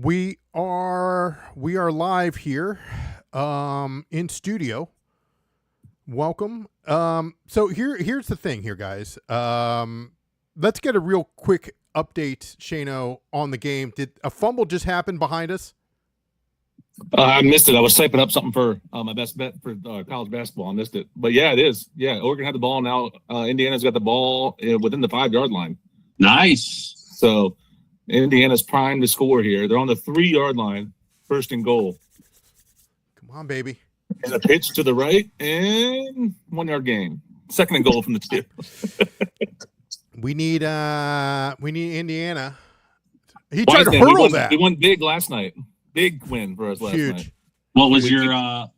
We are live here in studio. Welcome. So here's the thing here, guys. Let's get a real quick update, Shano, on the game. Did a fumble just happen behind us? I missed it. I was typing up something for my best bet for college basketball. I missed it. But yeah, it is. Yeah, Oregon had the ball. Now Indiana's got the ball within the 5-yard line. Nice. So Indiana's primed to score here. They're on the 3-yard line, first and goal. Come on, baby. And a pitch to the right and 1-yard gain. Second and goal from the 2. We need Indiana. He tried to hurl that. We won big last night. Big win for us last night. What was your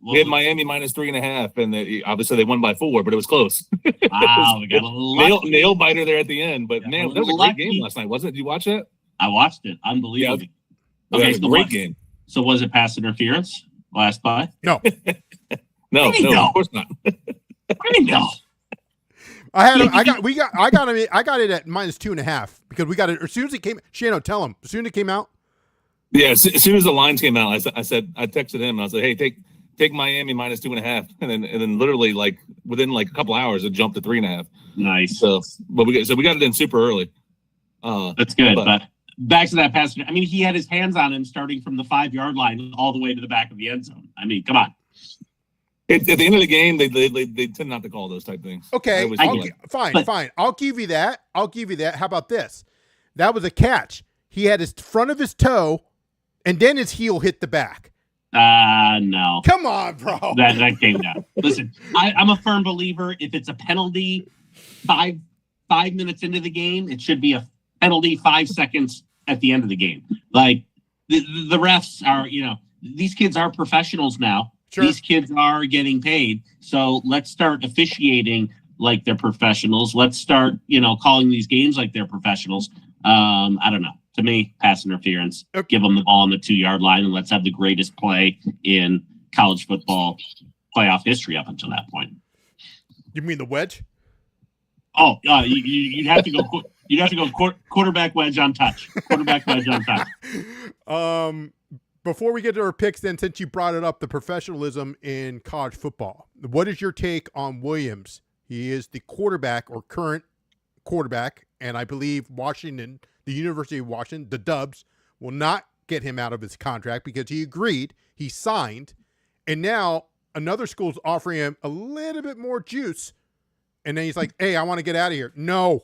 we had Miami minus 3.5, and obviously they won by 4, but it was close. Wow, we got a nail biter there at the end. But man, that was a great game last night, wasn't it? Did you watch it? I watched it. Unbelievable. Yeah, okay, so great game. So was it pass interference last play? No. no, of course not. I know. I got it at minus 2.5 because we got it as soon as it came. Shano, tell him as soon as it came out. Yeah, as soon as the lines came out, I texted him and I said, "Hey, take Miami minus 2.5," and then literally like within like a couple hours, it jumped to 3.5. Nice. So, but we got it in super early. That's good. But back to that pass. I mean, he had his hands on him starting from the 5-yard line all the way to the back of the end zone. I mean, come on. At the end of the game, they tend not to call those type things. Okay, fine. I'll give you that. How about this? That was a catch. He had his front of his toe, and then his heel hit the back. No. Come on, bro. That came down. Listen, I'm a firm believer. If it's a penalty, five minutes into the game, it should be a penalty 5 seconds at the end of the game. Like the refs are, these kids are professionals now. Sure. These kids are getting paid. So let's start officiating like they're professionals. Let's start, calling these games like they're professionals. I don't know. To me, pass interference. Okay. Give them the ball on the 2-yard line, and let's have the greatest play in college football playoff history up until that point. You mean the wedge? Oh, you'd have to go. You'd have to go quarterback wedge on touch. Quarterback wedge on touch. Before we get to our picks, then, since you brought it up, the professionalism in college football, what is your take on Williams? He is the quarterback or current quarterback, and I believe Washington. The University of Washington, the Dubs, will not get him out of his contract because he agreed, he signed, and now another school's offering him a little bit more juice, and then he's like, "Hey, I want to get out of here." No,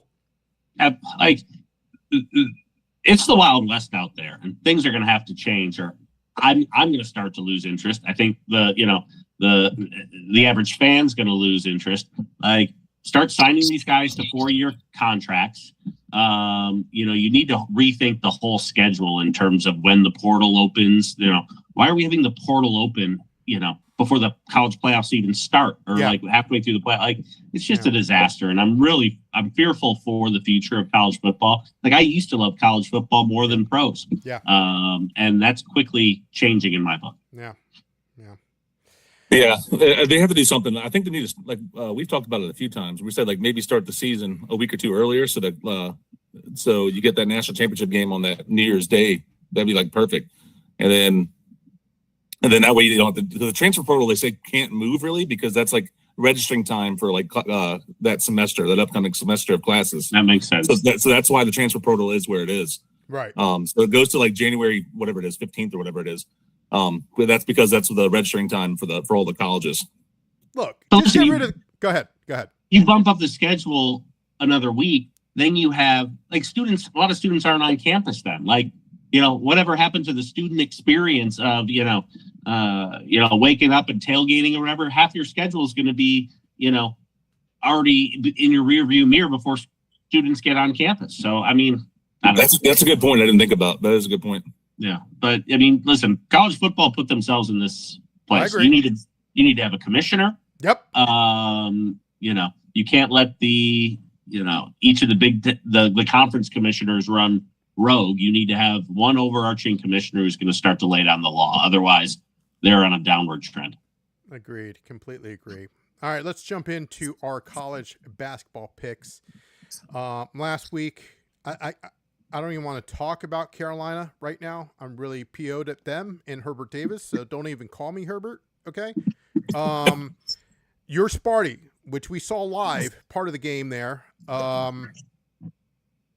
it's the Wild West out there, and things are going to have to change, or I'm going to start to lose interest. I think the average fan's going to lose interest. Like, start signing these guys to 4-year contracts. You need to rethink the whole schedule in terms of when the portal opens. Why are we having the portal open, before the college playoffs even start or like halfway through the play? Like, it's just a disaster. And I'm fearful for the future of college football. Like, I used to love college football more than pros. Yeah. And that's quickly changing in my book. Yeah. Yeah, they have to do something. I think they need to, we've talked about it a few times. We said, maybe start the season a week or two earlier so that so you get that national championship game on that New Year's Day. That'd be, perfect. And then that way you don't have to, the transfer portal, they say can't move really because that's, registering time for, that semester, that upcoming semester of classes. That makes sense. So that's why the transfer portal is where it is. Right. So it goes to, January, whatever it is, 15th or whatever it is. But that's because that's the registering time for all the colleges. Look, just get rid of. Go ahead. You bump up the schedule another week, then you have students. A lot of students aren't on campus then. Whatever happened to the student experience of waking up and tailgating or whatever. Half your schedule is going to be already in your rearview mirror before students get on campus. So I mean, that's a good point. I didn't think about. That is a good point. Yeah, but I mean, listen, college football put themselves in this place. You need to have a commissioner. Yep. You can't let each of the conference commissioners run rogue. You need to have one overarching commissioner who's going to start to lay down the law. Otherwise, they're on a downward trend. Agreed. Completely agree. All right, let's jump into our college basketball picks. Last week, I don't even want to talk about Carolina right now. I'm really PO'd at them and Herbert Davis, so don't even call me Herbert, okay? Your Sparty, which we saw live, part of the game there.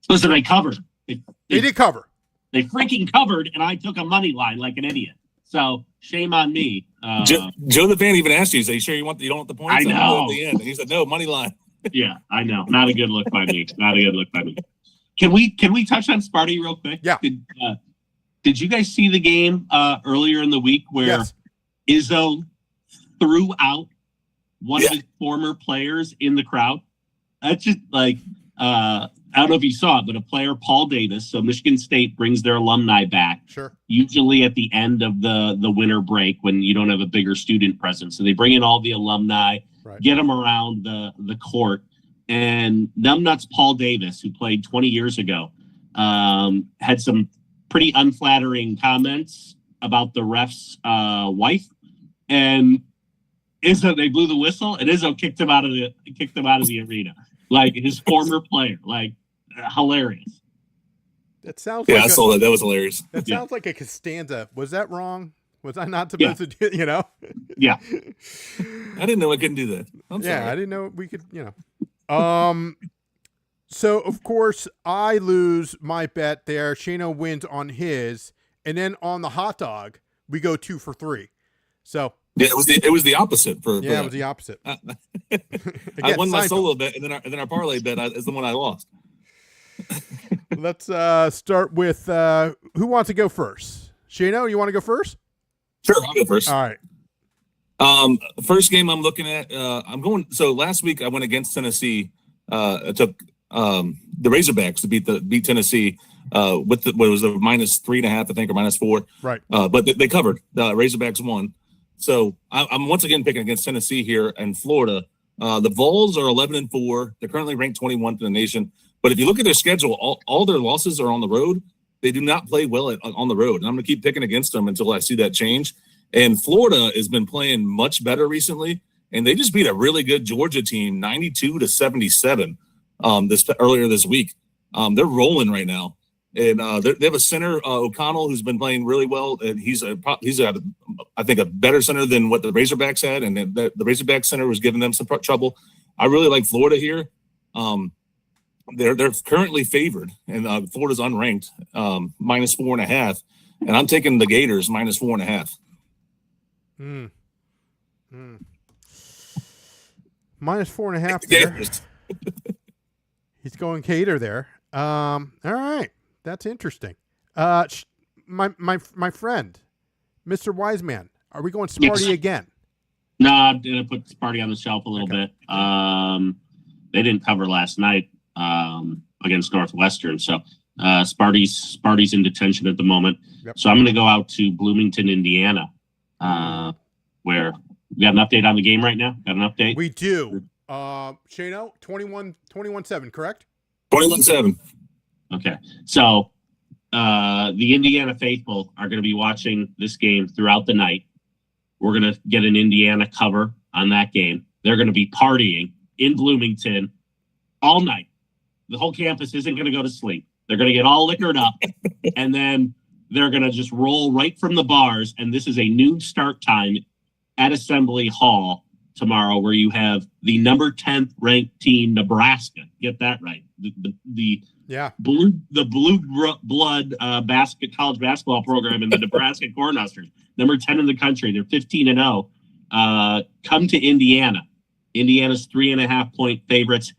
Listen, they covered. They did cover. They freaking covered, and I took a money line like an idiot. So shame on me. Joe the fan even asked you, "Are you sure you don't want the points?" I know. At the end, and he said, "No, money line." Yeah, I know. Not a good look by me. Not a good look by me. Can we Yeah. touch on Sparty real quick? Yeah. Did you guys see the game earlier in the week where Izzo threw out one of his former players in the crowd? That's just like I don't know if you saw it, but a player, Paul Davis, so Michigan State brings their alumni back. Sure. Usually at the end of the winter break when you don't have a bigger student presence. So they bring in all the alumni, get them around the court. And numbnuts Paul Davis, who played 20 years ago, had some pretty unflattering comments about the ref's wife. And Izzo, they blew the whistle, and Izzo kicked him out of the arena. Like his former player, like hilarious. That sounds. Yeah, I saw that. That was hilarious. That sounds like a Costanza. Was that wrong? Was I not supposed to do? You know? Yeah. I didn't know I couldn't do that. I'm sorry. I didn't know we could. You know. So of course I lose my bet there. Shano wins on his, and then on the hot dog we go 2 for 3. So. Yeah, it was the opposite for it was the opposite. Again, I won my solo bet, and then our parlay bet is the one I lost. Let's start with who wants to go first? Shano, you want to go first? Sure, I'll go first. All right. First game I'm looking at. I'm going. So last week I went against Tennessee. I took the Razorbacks to beat Tennessee with what was the -3.5, I think, or -4. Right. But they covered. The Razorbacks won. So I'm once again picking against Tennessee here and Florida. The Vols are 11-4. They're currently ranked 21st in the nation. But if you look at their schedule, all their losses are on the road. They do not play well on the road. And I'm going to keep picking against them until I see that change. And Florida has been playing much better recently. And they just beat a really good Georgia team, 92-77, earlier this week. They're rolling right now. And they have a center, O'Connell, who's been playing really well. And he's I think, a better center than what the Razorbacks had. And the Razorback center was giving them some trouble. I really like Florida here. They're currently favored, and Florida's unranked, -4.5. And I'm taking the Gators -4.5. -4.5 there. He's going Gator there. All right. That's interesting. My friend, Mr. Wiseman, are we going Sparty again? No, I'm going to put Sparty on the shelf a little bit. They didn't cover last night against Northwestern, so Sparty's in detention at the moment. Yep. So I'm going to go out to Bloomington, Indiana, where we got an update on the game right now. Got an update? We do. Shano, 21-7, correct? 21-7. Okay, so the Indiana faithful are going to be watching this game throughout the night. We're going to get an Indiana cover on that game. They're going to be partying in Bloomington all night. The whole campus isn't going to go to sleep. They're going to get all liquored up, and then they're going to just roll right from the bars. And this is a noon start time at Assembly Hall tomorrow, where you have the number 10th ranked team, Nebraska. Get that right. The blue blood college basketball program in the Nebraska Cornhuskers, number 10 in the country. They're 15-0. Come to Indiana. Indiana's 3.5-point favorites,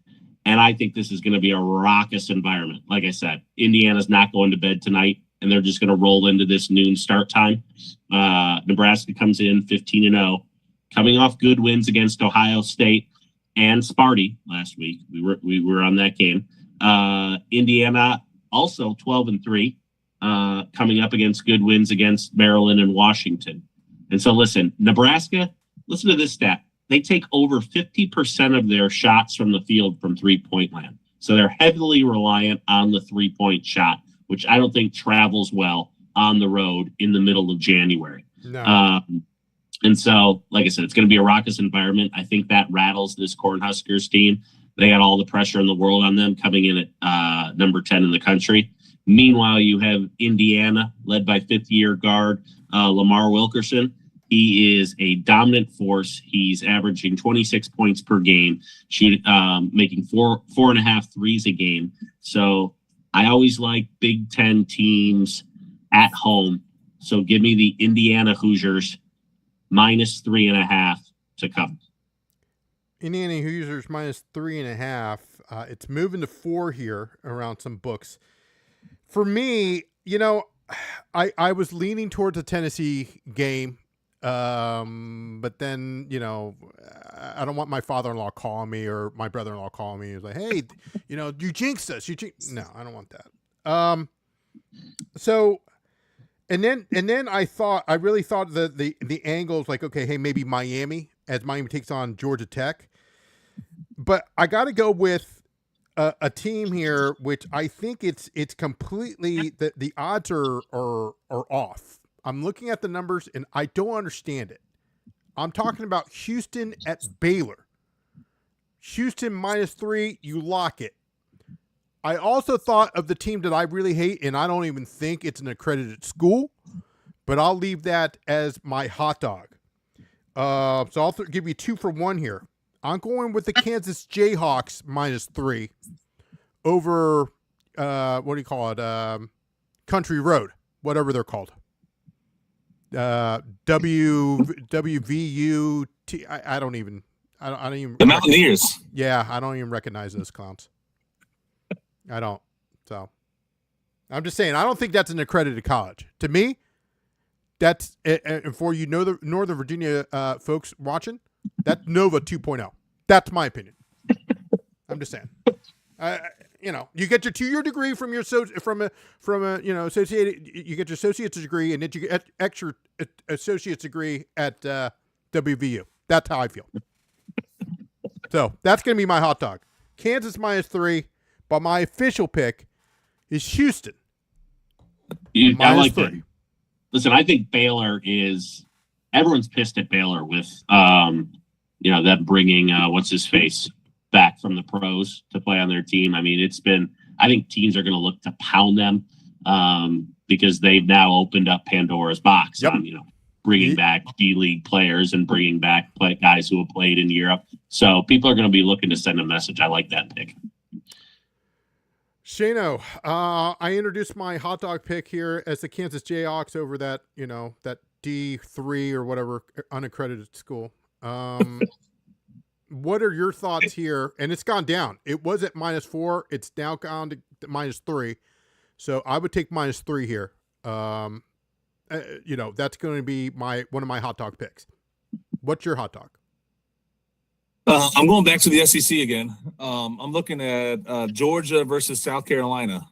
and I think this is going to be a raucous environment. Like I said, Indiana's not going to bed tonight, and they're just going to roll into this noon start time. Nebraska comes in 15-0, coming off good wins against Ohio State and Sparty last week. We were on that game. Indiana also 12-3, coming up against good wins against Maryland and Washington. And so listen, Nebraska, listen to this stat. They take over 50% of their shots from the field from 3-point land. So they're heavily reliant on the 3-point shot, which I don't think travels well on the road in the middle of January. No. And so, like I said, it's going to be a raucous environment. I think that rattles this Cornhuskers team. They got all the pressure in the world on them coming in at number 10 in the country. Meanwhile, you have Indiana, led by fifth-year guard Lamar Wilkerson. He is a dominant force. He's averaging 26 points per game, making four and a half threes a game. So I always like Big Ten teams at home. So give me the Indiana Hoosiers -3.5 to cover. Indiana Hoosiers -3.5. It's moving to 4 here around some books. For me, I was leaning towards the Tennessee game. But then, I don't want my father-in-law calling me or my brother-in-law calling me. He's like, hey, you jinxed us. No, I don't want that. So, and then I really thought that the angle is like, okay, hey, maybe Miami as Miami takes on Georgia Tech. But I got to go with a team here, which I think it's completely the odds are off. I'm looking at the numbers and I don't understand it. I'm talking about Houston at Baylor. Houston -3, you lock it. I also thought of the team that I really hate, and I don't even think it's an accredited school, but I'll leave that as my hot dog. So I'll give you 2 for 1 here. I'm going with the Kansas Jayhawks -3 over, what do you call it? Country Road, whatever they're called. WVUT. I don't even. The Mountaineers. Yeah, I don't even recognize those clowns. I don't. So, I'm just saying. I don't think that's an accredited college. To me, that's and for the Northern Virginia folks watching, that's Nova 2.0. That's my opinion. I'm just saying. You get your 2-year degree from your associated. You get your associate's degree, and then you get extra associate's degree at WVU. That's how I feel. So that's going to be my hot dog. Kansas -3, but my official pick is Houston. I like that. Listen, I think Baylor is. Everyone's pissed at Baylor with them bringing what's his face back from the pros to play on their team. I mean, I think teams are going to look to pound them because they've now opened up Pandora's box on, bringing back D-League players and bringing back guys who have played in Europe. So people are going to be looking to send a message. I like that pick. Shano, I introduced my hot dog pick here as the Kansas Jayhawks over that, that D3 or whatever unaccredited school. What are your thoughts here? And it's gone down. It was at -4. It's now gone to -3. So I would take -3 here. That's going to be one of my hot dog picks. What's your hot dog? I'm going back to the SEC again. I'm looking at Georgia versus South Carolina.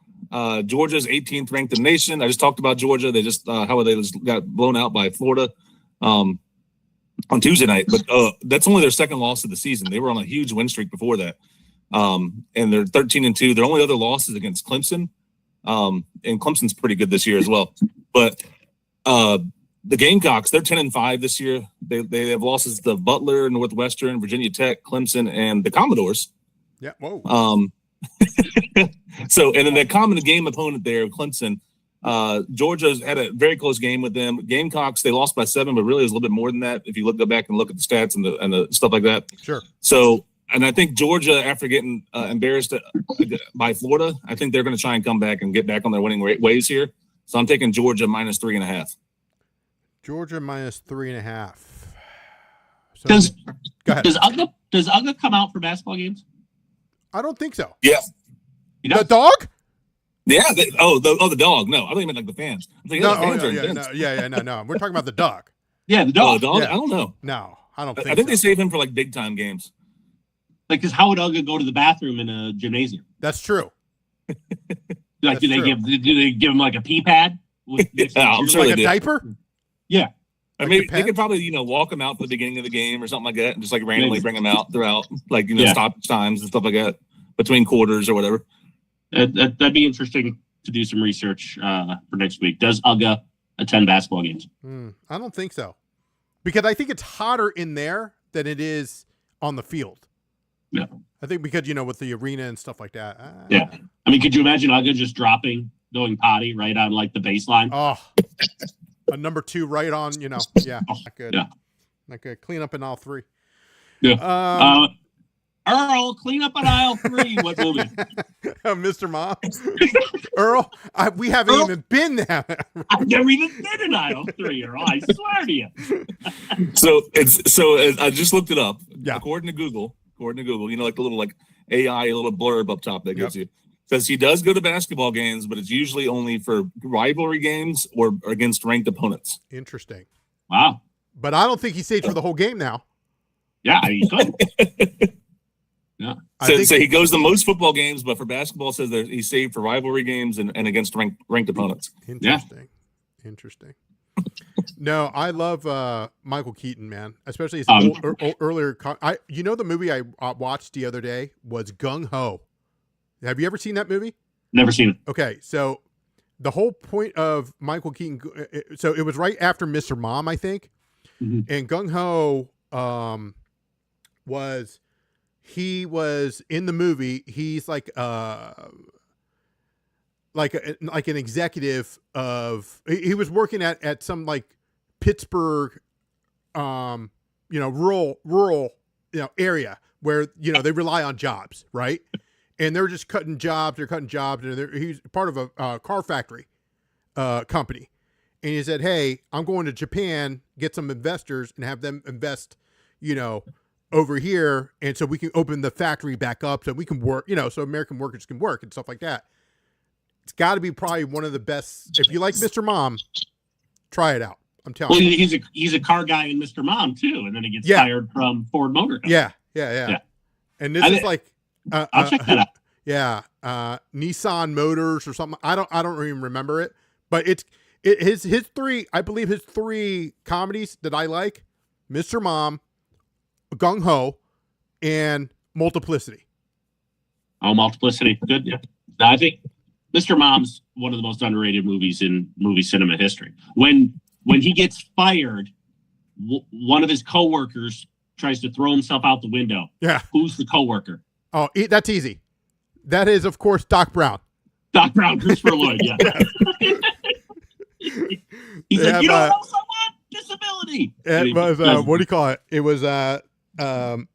Georgia's 18th ranked in the nation. I just talked about Georgia. They just got blown out by Florida on Tuesday night. But that's only their second loss of the season. They were on a huge win streak before that. And they're 13-2. Their only other loss is against Clemson. And Clemson's pretty good this year as well. But the Gamecocks, they're 10-5 this year. They have losses to Butler, Northwestern, Virginia Tech, Clemson, and the Commodores. Yeah. Whoa. So, and then the common game opponent there, Clemson, Georgia's had a very close game with them. Gamecocks, they lost by 7, but really it was a little bit more than that if you go back and look at the stats and the stuff like that. Sure. So, and I think Georgia, after getting embarrassed by Florida, I think they're going to try and come back and get back on their winning ways here. So I'm taking Georgia -3.5. Georgia -3.5. So, go ahead. Does Uga come out for basketball games? I don't think so. Yeah. The dog? Yeah. The dog. No, I don't even like the fans. No. We're talking about the dog. Yeah, the dog. Dog? Yeah. I don't know. No, I don't think. I think they save him for like big time games. Like, because how would Uga go to the bathroom in a gymnasium? That's true. Like, do they give him like a pee pad? I'm sure like they a do. diaper? Yeah. I mean, they could probably, walk him out for the beginning of the game or something like that, and just like randomly bring him out throughout, like stop times and stuff like that between quarters or whatever. That'd be interesting to do some research for next week. Does Uga attend basketball games? I don't think so, because I think it's hotter in there than it is on the field. Yeah, I think because with the arena and stuff like that. Yeah, I mean, could you imagine Uga just dropping going potty right on like the baseline. Oh, a number 2 right on, not good. Yeah. Not good. Clean up in all 3. Yeah. Earl, clean up on aisle 3. What movie? Mr. Mom. Earl, we haven't even been there. I've never even been in aisle 3, Earl. I swear to you. So I just looked it up. Yeah. According to Google, like the little AI little blurb up top that gives you. Says he does go to basketball games, but it's usually only for rivalry games or against ranked opponents. Interesting. Wow. But I don't think he stayed for the whole game now. Yeah, he could. Yeah. So he goes to most football games, but for basketball, says that he's saved for rivalry games and against ranked opponents. Interesting. Yeah. Interesting. No, I love Michael Keaton, man. Especially his earlier. The movie I watched the other day was Gung Ho. Have you ever seen that movie? Never seen it. Okay, so the whole point of Michael Keaton. So it was right after Mr. Mom, I think, and Gung Ho was in the movie. He's like an executive of. He was working at some like Pittsburgh, rural area where they rely on jobs, right? And they're just cutting jobs. And he's part of a car factory company. And he said, "Hey, I'm going to Japan, get some investors, and have them invest, over here, and so we can open the factory back up, so we can work, so American workers can work and stuff like that." It's got to be probably one of the best. If you like Mr. Mom, try it out. I'm telling you. Well, he's a car guy in Mr. Mom too, and then he gets fired from Ford Motor Company. Yeah. And this is like. I'll check that out. Yeah, Nissan Motors or something. I don't even remember it, but his 3. I believe his 3 comedies that I like: Mr. Mom, Gung Ho, and Multiplicity. Oh, Multiplicity, good. Yeah, I think Mr. Mom's one of the most underrated movies in movie cinema history. When he gets fired, one of his coworkers tries to throw himself out the window. Yeah, who's the coworker? Oh, that's easy. That is, of course, Doc Brown. Doc Brown, Christopher Lloyd, yeah. He's like, you don't know someone? Disability. It was, what do you call it? It was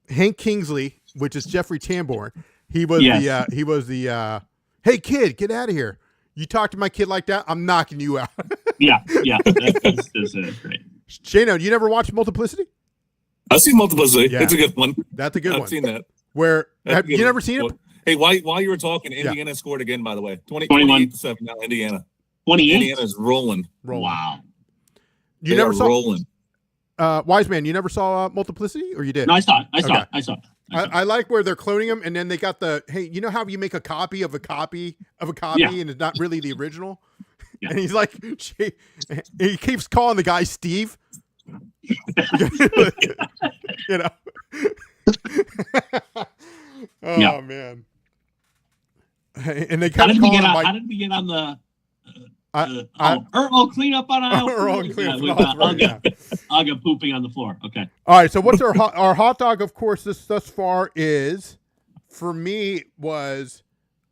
Hank Kingsley, which is Jeffrey Tambor. He was the hey, kid, get out of here. You talk to my kid like that, I'm knocking you out. Yeah. That's great. Shano, you never watched Multiplicity? I've seen Multiplicity. Yeah. It's a good one. That's a good one. I've seen that. Where have you never seen it? Hey, while you were talking, Indiana scored again, by the way. 28-7 now, Indiana. 28? Indiana's rolling. Wow. You never saw rolling. Wise Man, you never saw Multiplicity, or you did? No, I saw it. I like where they're cloning them, and then they got hey, you know how you make a copy of a copy of a copy, and it's not really the original? Yeah. And he's like, he keeps calling the guy Steve. Oh man! And they how did we get on the? Earl, clean up on aisle. Earl, clean up. I'll pooping on the floor. Okay. All right. So what's our hot dog? Of course, thus far is, for me, was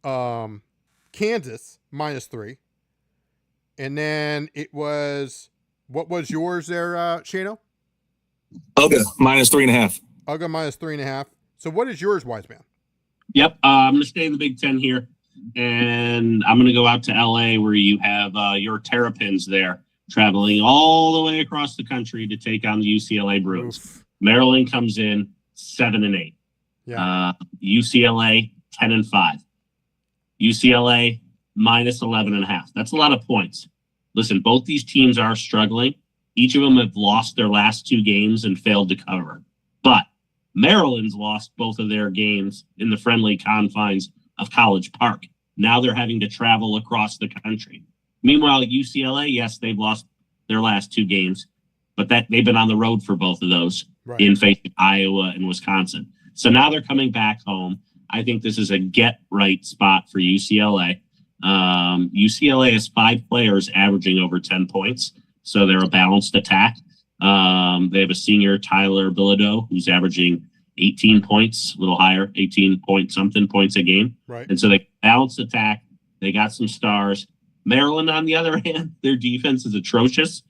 Kansas -3, and then it was, what was yours there, Shano? UGA -3.5. UGA -3.5. So what is yours, Wise Man? Yep. I'm going to stay in the Big Ten here, and I'm going to go out to LA where you have your Terrapins there traveling all the way across the country to take on the UCLA Bruins. Oof. Maryland comes in 7-8. Yeah. UCLA 10-5. UCLA -11.5. That's a lot of points. Listen, both these teams are struggling. Each of them have lost their last 2 games and failed to cover. But Maryland's lost both of their games in the friendly confines of College Park. Now they're having to travel across the country. Meanwhile, UCLA, yes, they've lost their last 2 games, but they've been on the road for both of those in facing Iowa and Wisconsin. So now they're coming back home. I think this is a get-right spot for UCLA. UCLA has 5 players averaging over 10 points, so they're a balanced attack. They have a senior, Tyler Bilodeau, who's averaging 18 points, a little higher, 18 point something points a game. Right. And so they balanced attack. They got some stars. Maryland, on the other hand, their defense is atrocious.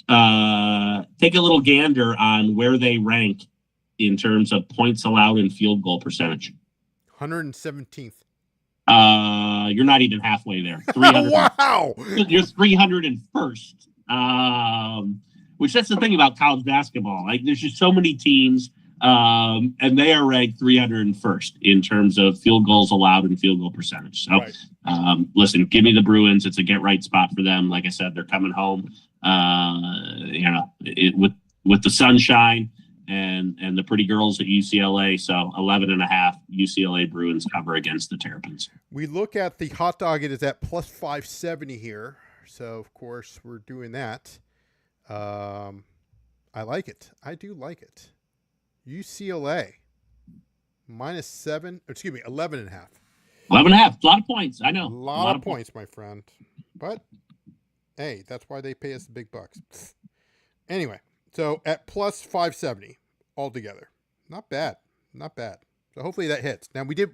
Take a little gander on where they rank in terms of points allowed and field goal percentage. 117th. You're not even halfway there. 300. Wow. You're 301st. Which that's the thing about college basketball. Like, there's just so many teams, and they are ranked 301st in terms of field goals allowed and field goal percentage. So, Right. Listen, give me the Bruins. It's a get right spot for them. Like I said, they're coming home. With the sunshine and the pretty girls at UCLA. So 11.5 UCLA Bruins cover against the Terrapins. We look at the hot dog. It is at plus 570 here. So, of course, we're doing that. I like it. I do like it. UCLA minus 7. Excuse me, 11.5. 11.5. A lot of points. I know. A lot of points, my friend. But, hey, that's why they pay us the big bucks. Anyway, so at plus 570 altogether. Not bad. Not bad. So hopefully that hits. Now, we did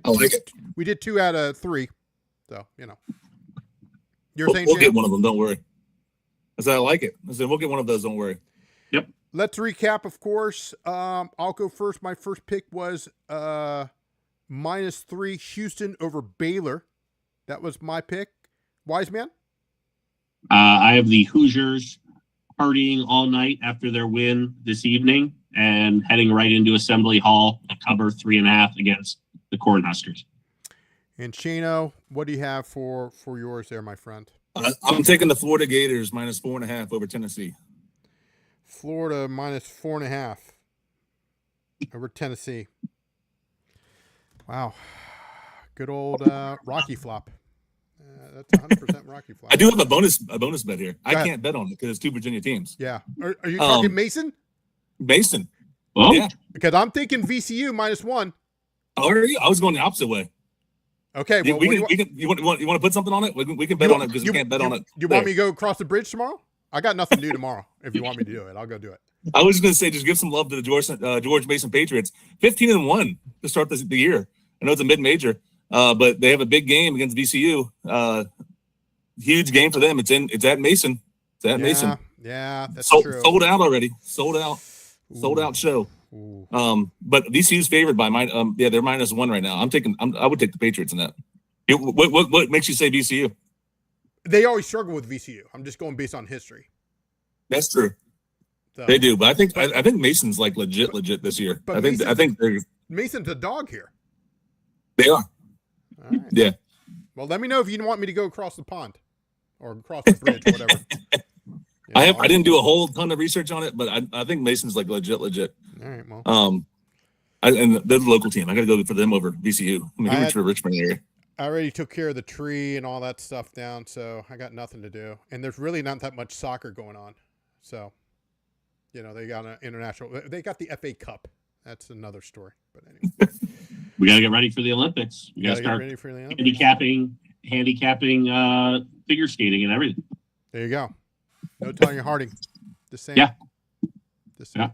2 out of 3. So, You're saying we'll get one of them. Don't worry. I said I like it. I said we'll get one of those. Don't worry. Yep. Let's recap, of course. I'll go first. My first pick was -3 Houston over Baylor. That was my pick. Wise man? I have the Hoosiers partying all night after their win this evening and heading right into Assembly Hall to cover 3.5 against the Cornhuskers. And Shano, what do you have for yours there, my friend? I'm taking the Florida Gators -4.5 over Tennessee. Florida -4.5 over Tennessee. Wow. Good old Rocky flop. That's 100% Rocky flop. I do have a bonus bet here. I can't bet on it because it's 2 Virginia teams. Yeah. Are you talking Mason? Mason. Oh, Yeah. Because I'm thinking VCU -1. Oh, are you? I was going the opposite way. Okay. Well, you want to put something on it? We can bet on it because we can't bet on it. You want me to go across the bridge tomorrow? I got nothing to do tomorrow. If you want me to do it, I'll go do it. I was going to say, just give some love to the George Mason Patriots. 15-1 to start the year. I know it's a mid-major, but they have a big game against VCU. Huge game for them. It's at Mason. It's at Mason. Yeah, that's true. Sold out already. Sold out. Ooh. Sold out show. Ooh. But VCU's favored by they're -1 right now. I would take the Patriots in that. What makes you say VCU? They always struggle with VCU. I'm just going based on history. That's true. So, They do, but I think Mason's like legit this year. But I think Mason's a dog here. they are. All right. Yeah. Well, let me know if you want me to go across the pond or across the bridge, whatever. I didn't do a whole ton of research on it, but I think Mason's like legit. All right. Well, And they're the local team. I got to go for them over VCU. I mean, for Richmond area. I already took care of the tree and all that stuff down, so I got nothing to do. And there's really not that much soccer going on. So, they got an international. They got the FA Cup. That's another story. But anyway, we got to get ready for the Olympics. We got to start ready for the Olympics. handicapping figure skating and everything. There you go. No Tanya Harding. The same. Yeah. The same. Yeah.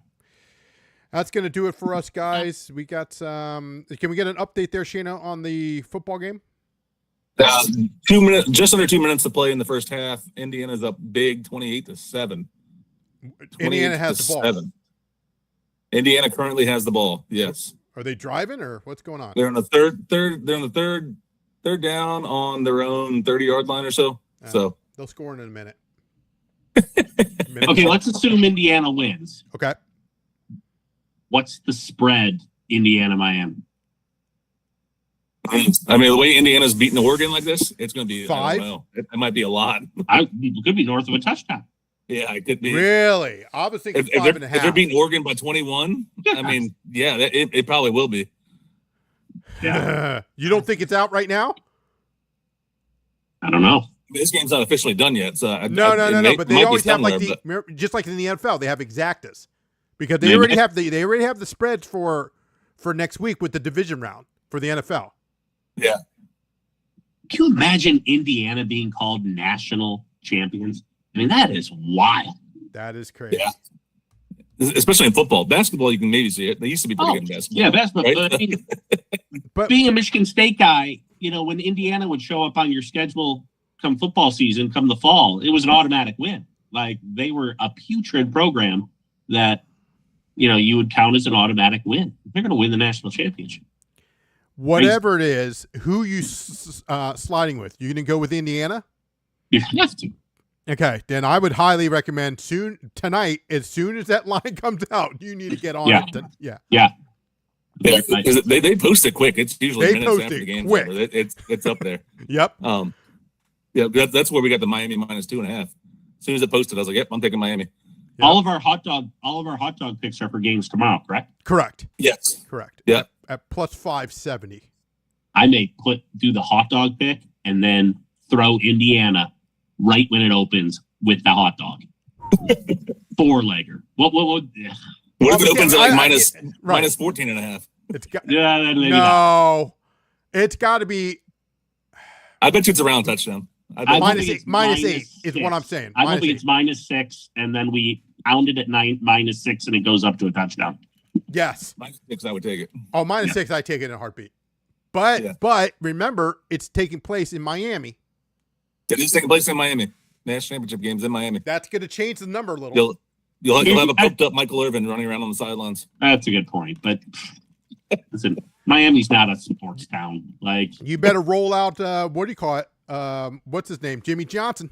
That's going to do it for us, guys. We got some. Can we get an update there, Shana, on the football game? 2 minutes, just under 2 minutes to play in the first half. Indiana's up big, 28-7. Indiana has the ball. 7. Indiana currently has the ball. Yes. Are they driving or what's going on? They're on the third down on their own 30-yard line or so. So they'll score in a minute. Okay, let's assume Indiana wins. Okay. What's the spread, Indiana-Miami? I mean, the way Indiana's beating Oregon like this, it's going to be 5. I don't know. It might be a lot. It could be north of a touchdown. Yeah, it could be. Really? I was thinking 5.5. If they're beating Oregon by 21, I mean, yeah, it probably will be. Yeah. You don't think it's out right now? I don't know. This game's not officially done yet. So No. But they always have just like in the NFL, they have exactas because they already have the spreads for next week with the division round for the NFL. Yeah. Can you imagine Indiana being called national champions? I mean, that is wild. That is crazy. Yeah. Especially in football. Basketball, you can maybe see it. They used to be pretty good in basketball. Yeah, basketball. Right? But being a Michigan State guy, when Indiana would show up on your schedule come football season, come the fall, it was an automatic win. Like they were a putrid program that, you would count as an automatic win. They're going to win the national championship. Whatever it is, who you sliding with? You going to go with Indiana? You have to. Okay, then I would highly recommend tonight, as soon as that line comes out, you need to get on it. Yeah. Yeah, they post it quick. It's usually minutes after the game. It's up there. Yep. That's where we got the Miami -2.5. As soon as it posted, I was like, "Yep, I'm taking Miami." Yep. All of our hot dog picks are for games tomorrow, correct? Correct. Yes. Correct. Yeah. At plus 570. I may do the hot dog pick and then throw Indiana right when it opens with the hot dog. 4-legger. What if it opens at minus 14.5? It's got it's got to be. I bet you it's around touchdown. -8 is what I'm saying. I'm hoping it's -6, and then we pound it at -6, and it goes up to a touchdown. Yes. -6, I would take it. Oh, -6, I take it in a heartbeat. But remember, it's taking place in Miami. It is taking place in Miami. National championship games in Miami. That's going to change the number a little. You'll have a pumped up Michael Irvin running around on the sidelines. That's a good point, but listen, Miami's not a sports town. Like you better roll out. What do you call it? What's his name? Jimmy Johnson.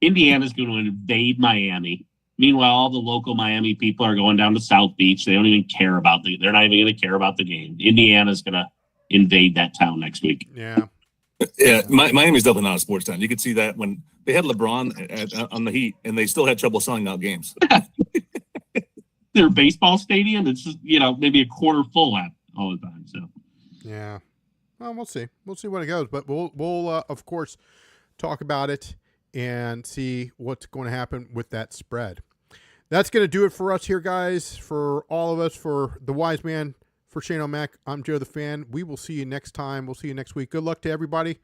Indiana's going to invade Miami. Meanwhile, all the local Miami people are going down to South Beach. They don't even care about they're not even going to care about the game. Indiana's going to invade that town next week. Yeah. Yeah, Miami's definitely not a sports town. You could see that when they had LeBron on the Heat, and they still had trouble selling out games. Their baseball stadium, it's just, maybe a quarter full all the time. So, yeah. Well, we'll see. We'll see what it goes, but we'll of course talk about it and see what's going to happen with that spread. That's going to do it for us here, guys. For all of us, for the Wise Man. For Shane O'Mac, I'm Joe the Fan. We will see you next time. We'll see you next week. Good luck to everybody.